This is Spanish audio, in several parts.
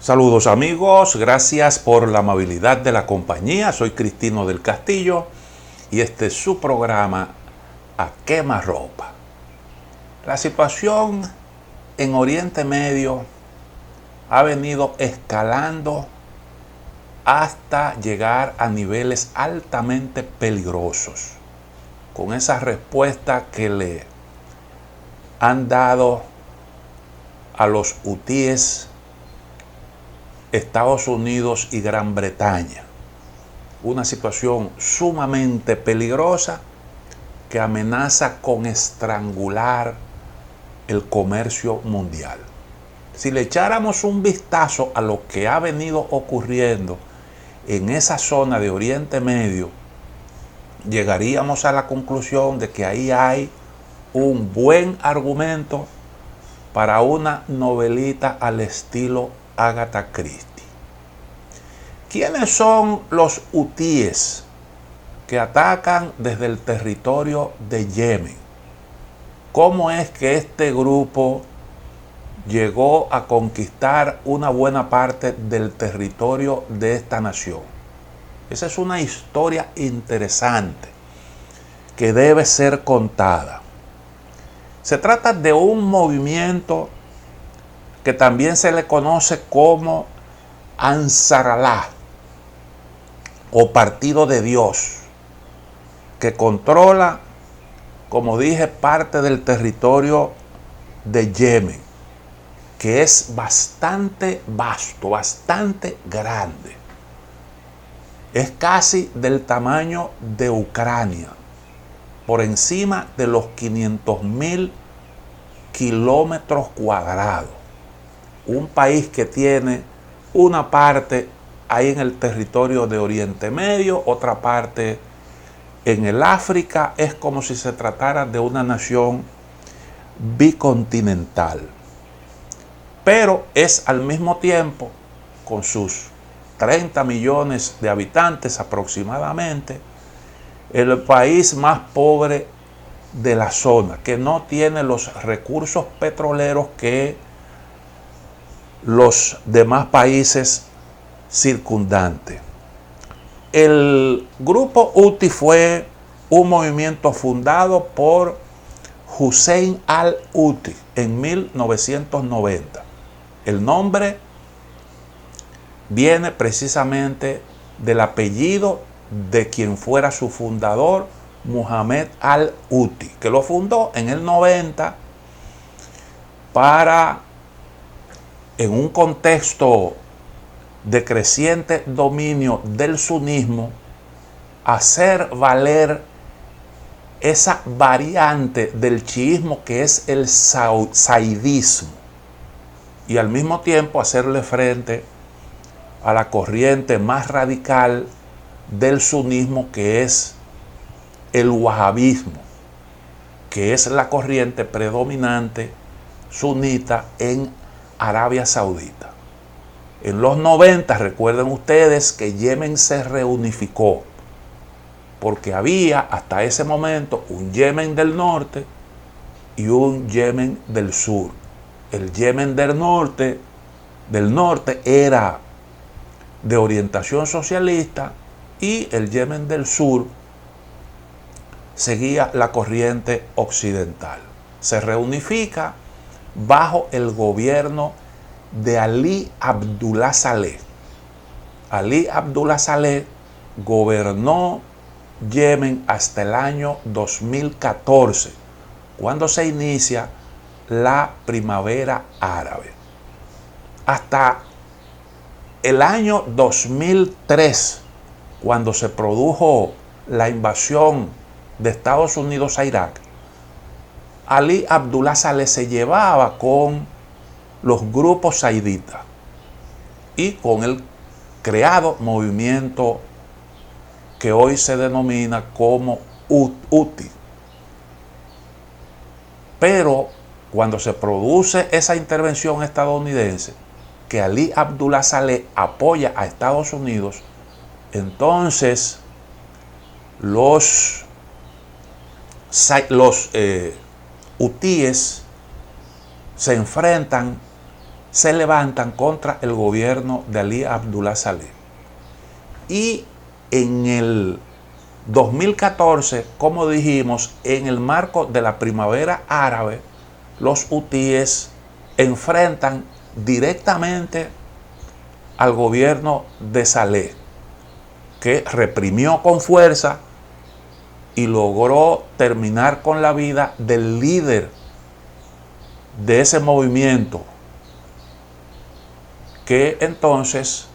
Saludos amigos, gracias por la amabilidad de la compañía. Soy Cristino del Castillo y este es su programa A Quemarropa. La situación en Oriente Medio ha venido escalando hasta llegar a niveles altamente peligrosos, con esa respuesta que le han dado a los hutíes Estados Unidos y Gran Bretaña. Una situación sumamente peligrosa que amenaza con estrangular el comercio mundial. Si le echáramos un vistazo a lo que ha venido ocurriendo en esa zona de Oriente Medio, llegaríamos a la conclusión de que ahí hay un buen argumento para una novelita al estilo Agatha Christie. ¿Quiénes son los hutíes que atacan desde el territorio de Yemen? ¿Cómo es que este grupo llegó a conquistar una buena parte del territorio de esta nación? Esa es una historia interesante que debe ser contada. Se trata de un movimiento que también se le conoce como Ansarallah o Partido de Dios, que controla, como dije, parte del territorio de Yemen, que es bastante vasto, bastante grande. Es casi del tamaño de Ucrania, por encima de los 500.000 kilómetros cuadrados. Un país que tiene una parte ahí en el territorio de Oriente Medio, otra parte en el África. Es como si se tratara de una nación bicontinental. Pero es al mismo tiempo, con sus 30 millones de habitantes aproximadamente, el país más pobre de la zona, que no tiene los recursos petroleros que los demás países circundantes. El grupo Houthi fue un movimiento fundado por Hussein al-Houthi en 1990. El nombre viene precisamente del apellido de quien fuera su fundador, Mohammed al-Houthi, que lo fundó en el 90 para, en un contexto de creciente dominio del sunismo, hacer valer esa variante del chiismo que es el saidismo, y al mismo tiempo hacerle frente a la corriente más radical del sunismo, que es el wahabismo, que es la corriente predominante sunita en Arabia Saudita. En los 90, recuerden ustedes que Yemen se reunificó, porque había hasta ese momento un Yemen del norte y un Yemen del sur. El Yemen del norte era de orientación socialista y el Yemen del sur seguía la corriente occidental. Se reunifica bajo el gobierno de Ali Abdullah Saleh. Ali Abdullah Saleh gobernó Yemen hasta el año 2014, cuando se inicia la primavera árabe. Hasta el año 2003, cuando se produjo la invasión de Estados Unidos a Irak, Ali Abdullah Saleh se llevaba con los grupos saiditas y con el creado movimiento que hoy se denomina como Houthi. Pero cuando se produce esa intervención estadounidense, que Ali Abdullah Saleh apoya a Estados Unidos, entonces los hutíes se enfrentan se levantan contra el gobierno de Ali Abdullah Saleh. Y en el 2014, como dijimos, en el marco de la primavera árabe, los hutíes enfrentan directamente al gobierno de Saleh, que reprimió con fuerza y logró terminar con la vida del líder de ese movimiento, que entonces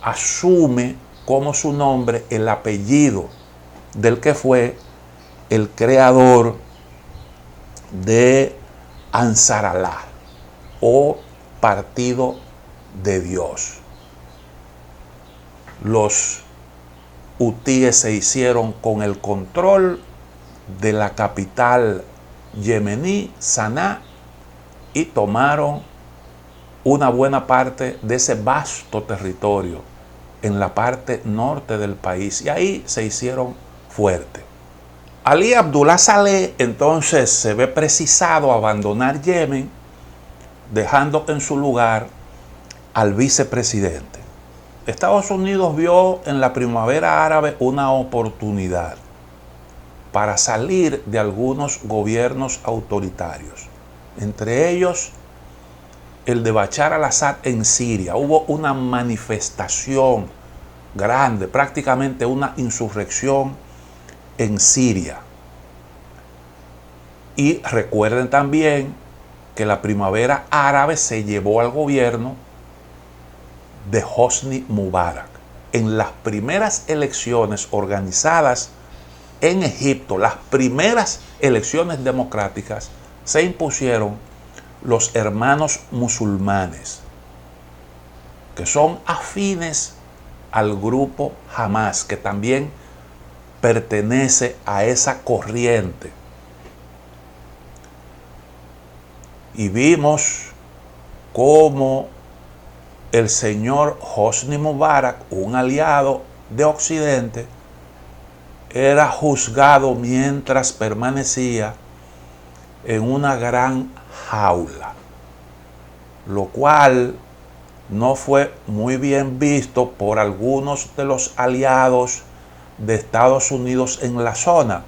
asume como su nombre el apellido del que fue el creador de Ansar Allah, o Partido de Dios. Los hutíes se hicieron con el control de la capital yemení, Saná, y tomaron una buena parte de ese vasto territorio en la parte norte del país, y ahí se hicieron fuertes. Ali Abdullah Saleh entonces se ve precisado a abandonar Yemen, dejando en su lugar al vicepresidente. Estados Unidos vio en la primavera árabe una oportunidad para salir de algunos gobiernos autoritarios, entre ellos el de Bashar al-Assad en Siria. Hubo una manifestación grande, prácticamente una insurrección en Siria. Y recuerden también que la primavera árabe se llevó al gobierno de Hosni Mubarak. En las primeras elecciones organizadas en Egipto, las primeras elecciones democráticas, se impusieron los hermanos musulmanes, que son afines al grupo Hamas, que también pertenece a esa corriente. Y vimos cómo el señor Hosni Mubarak, un aliado de Occidente, era juzgado mientras permanecía en una gran jaula, lo cual no fue muy bien visto por algunos de los aliados de Estados Unidos en la zona,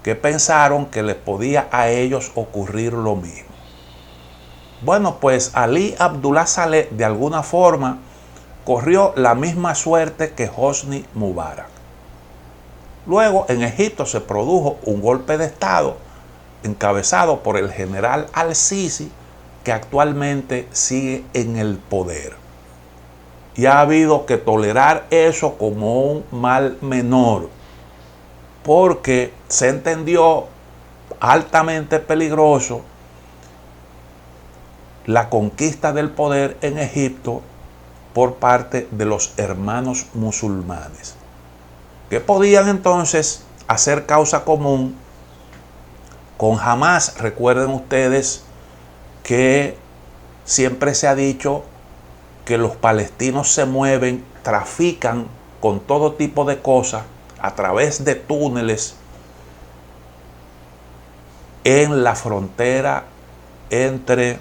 que pensaron que les podía a ellos ocurrir lo mismo. Bueno, pues Ali Abdullah Saleh de alguna forma corrió la misma suerte que Hosni Mubarak. Luego en Egipto se produjo un golpe de Estado encabezado por el general al-Sisi, que actualmente sigue en el poder. Y ha habido que tolerar eso como un mal menor, porque se entendió altamente peligroso la conquista del poder en Egipto por parte de los hermanos musulmanes, que podían entonces hacer causa común con Hamas. Recuerden ustedes que siempre se ha dicho que los palestinos se mueven, trafican con todo tipo de cosas a través de túneles en la frontera entre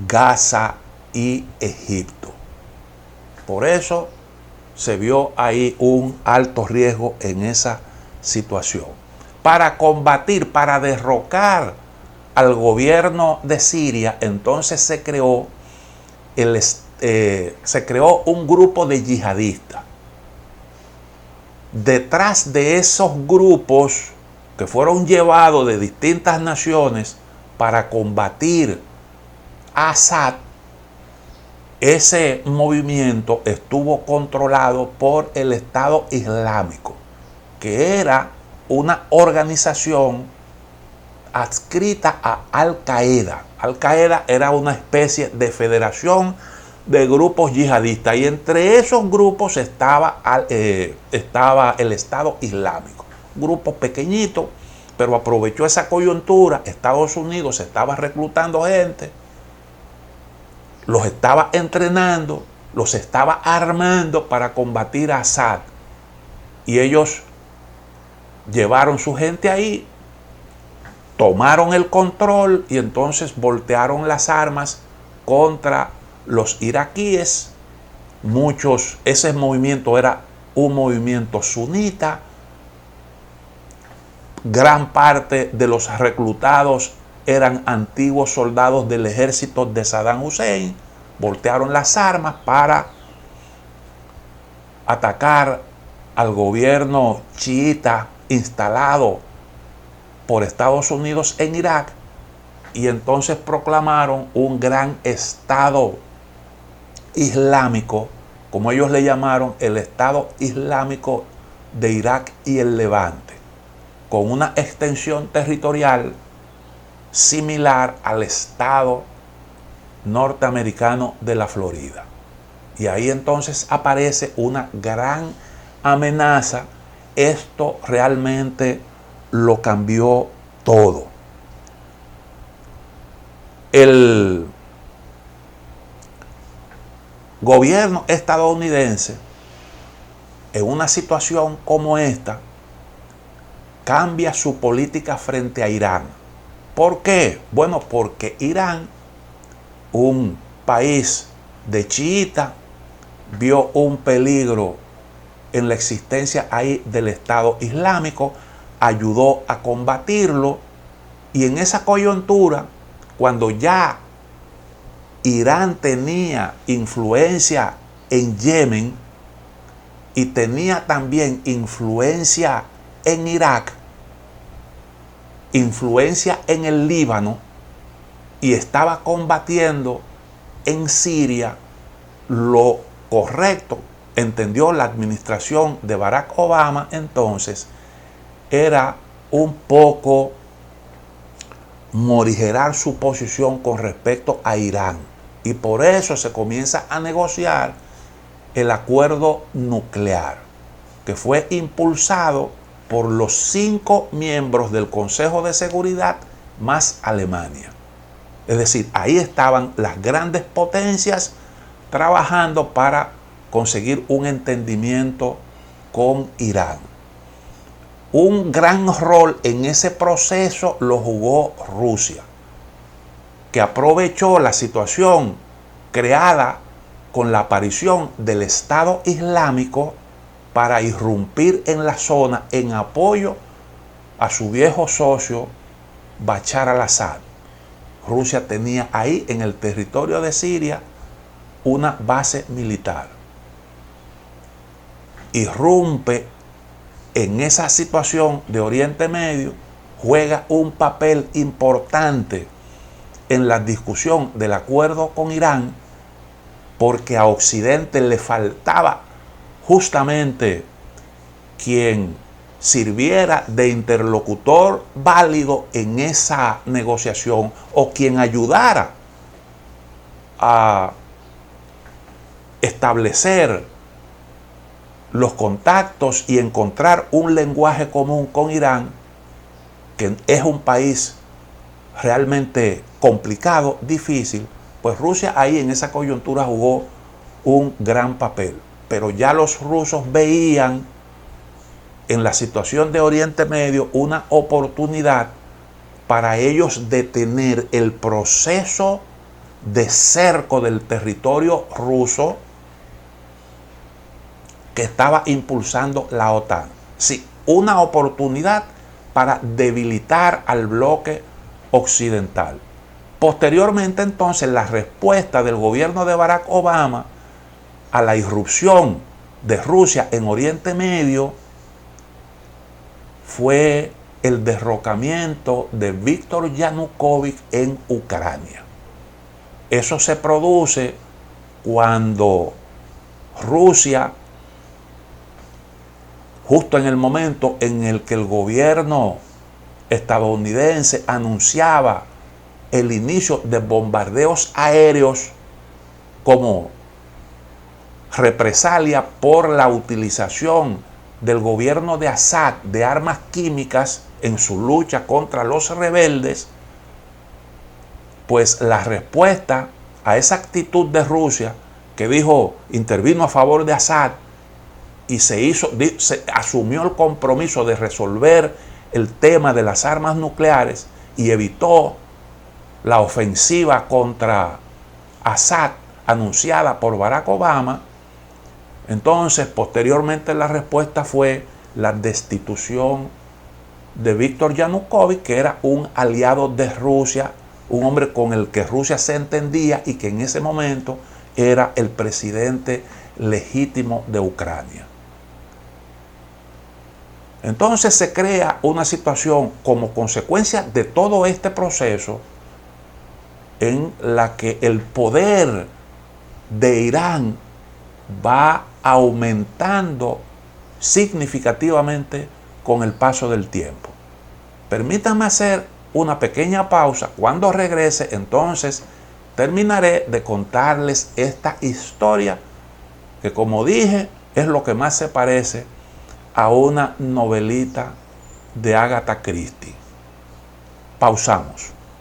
Gaza y Egipto. Por eso se vio ahí un alto riesgo en esa situación. Para combatir, para derrocar al gobierno de Siria, entonces se creó un grupo de yihadistas. Detrás de esos grupos que fueron llevados de distintas naciones para combatir a Assad, ese movimiento estuvo controlado por el Estado Islámico, que era una organización adscrita a Al-Qaeda. Al-Qaeda era una especie de federación de grupos yihadistas, y entre esos grupos estaba el Estado Islámico, un grupo pequeñito, pero aprovechó esa coyuntura. Estados Unidos estaba reclutando gente, los estaba entrenando, los estaba armando para combatir a Assad, y ellos llevaron su gente ahí, tomaron el control y entonces voltearon las armas contra los iraquíes. Ese movimiento era un movimiento sunita. Gran parte de los reclutados eran antiguos soldados del ejército de Saddam Hussein. Voltearon las armas para atacar al gobierno chiita instalado por Estados Unidos en Irak, y entonces proclamaron un gran estado islámico, como ellos le llamaron, el Estado Islámico de Irak y el Levante, con una extensión territorial similar al estado norteamericano de la Florida. Y ahí entonces aparece una gran amenaza. Esto realmente lo cambió todo. El gobierno estadounidense, en una situación como esta, cambia su política frente a Irán. ¿Por qué? Bueno, porque Irán, un país de chiita, vio un peligro en la existencia ahí del Estado Islámico, ayudó a combatirlo, y en esa coyuntura, cuando ya Irán tenía influencia en Yemen y tenía también influencia en Irak, influencia en el Líbano, y estaba combatiendo en Siria, lo correcto, entendió la administración de Barack Obama entonces, era un poco morigerar su posición con respecto a Irán. Y por eso se comienza a negociar el acuerdo nuclear, que fue impulsado por los 5 miembros del Consejo de Seguridad más Alemania. Es decir, ahí estaban las grandes potencias trabajando para conseguir un entendimiento con Irán. Un gran rol en ese proceso lo jugó Rusia, que aprovechó la situación creada con la aparición del Estado Islámico para irrumpir en la zona en apoyo a su viejo socio Bashar al-Assad. Rusia tenía ahí en el territorio de Siria una base militar. Irrumpe en esa situación de Oriente Medio, juega un papel importante en la discusión del acuerdo con Irán, porque a Occidente le faltaba justamente quien sirviera de interlocutor válido en esa negociación, o quien ayudara a establecer los contactos y encontrar un lenguaje común con Irán, que es un país realmente complicado, difícil. Pues Rusia ahí en esa coyuntura jugó un gran papel. Pero ya los rusos veían en la situación de Oriente Medio una oportunidad para ellos detener el proceso de cerco del territorio ruso que estaba impulsando la OTAN. Sí, una oportunidad para debilitar al bloque occidental. Posteriormente, entonces, la respuesta del gobierno de Barack Obama a la irrupción de Rusia en Oriente Medio fue el derrocamiento de Víctor Yanukovych en Ucrania. Eso se produce cuando Rusia, justo en el momento en el que el gobierno estadounidense anunciaba el inicio de bombardeos aéreos como represalia por la utilización del gobierno de Assad de armas químicas en su lucha contra los rebeldes, pues la respuesta a esa actitud de Rusia, que intervino a favor de Assad y se asumió el compromiso de resolver el tema de las armas nucleares, y evitó la ofensiva contra Assad anunciada por Barack Obama, entonces posteriormente la respuesta fue la destitución de Víktor Yanukovych, que era un aliado de Rusia, un hombre con el que Rusia se entendía y que en ese momento era el presidente legítimo de Ucrania. Entonces se crea una situación como consecuencia de todo este proceso en la que el poder de Irán va aumentando significativamente con el paso del tiempo. Permítanme hacer una pequeña pausa. Cuando regrese, entonces terminaré de contarles esta historia que, como dije, es lo que más se parece a una novelita de Agatha Christie. Pausamos.